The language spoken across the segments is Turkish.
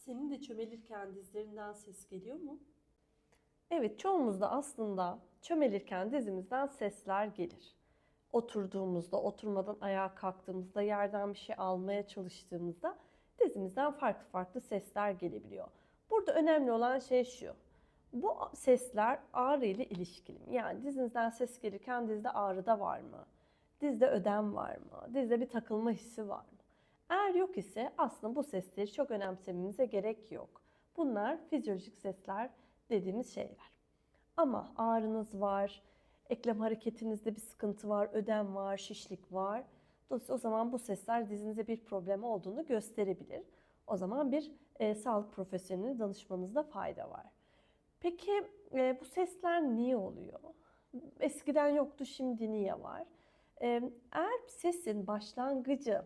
Senin de çömelirken dizlerinden ses geliyor mu? Evet, çoğumuzda aslında çömelirken dizimizden sesler gelir. Oturduğumuzda, oturmadan ayağa kalktığımızda, yerden bir şey almaya çalıştığımızda dizimizden farklı farklı sesler gelebiliyor. Burada önemli olan şey şu. Bu sesler ağrı ile ilişkili mi? Yani dizinizden ses gelirken dizde ağrı da var mı? Dizde ödem var mı? Dizde bir takılma hissi var mı? Eğer yok ise aslında bu sesleri çok önemsememize gerek yok. Bunlar fizyolojik sesler dediğimiz şeyler. Ama ağrınız var, eklem hareketinizde bir sıkıntı var, ödem var, şişlik var. Dolayısıyla o zaman bu sesler dizinize bir problem olduğunu gösterebilir. O zaman bir sağlık profesyoneline danışmanızda fayda var. Peki bu sesler niye oluyor? Eskiden yoktu, şimdi niye var? Eğer sesin başlangıcı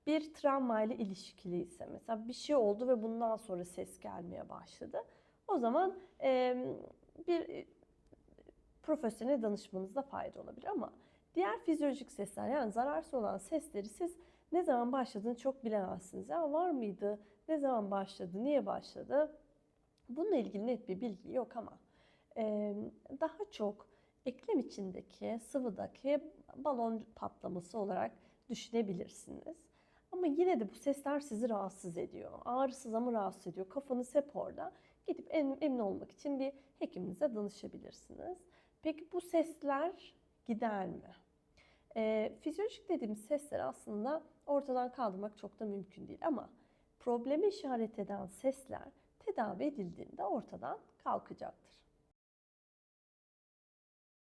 bir travmayla ilişkiliyse, mesela bir şey oldu ve bundan sonra ses gelmeye başladı. O zaman bir profesyonel danışmanızda fayda olabilir ama diğer fizyolojik sesler, yani zararsız olan sesleri siz ne zaman başladığını çok bilemezsiniz. Ya var mıydı? Ne zaman başladı? Niye başladı? Bununla ilgili net bir bilgi yok ama daha çok eklem içindeki sıvıdaki balon patlaması olarak düşünebilirsiniz. Ama yine de bu sesler sizi rahatsız ediyor. Ağrısız ama rahatsız ediyor. Kafanız hep orada. Gidip emin olmak için bir hekiminize danışabilirsiniz. Peki bu sesler gider mi? Fizyolojik dediğimiz sesleri aslında ortadan kaldırmak çok da mümkün değil ama problemi işaret eden sesler tedavi edildiğinde ortadan kalkacaktır.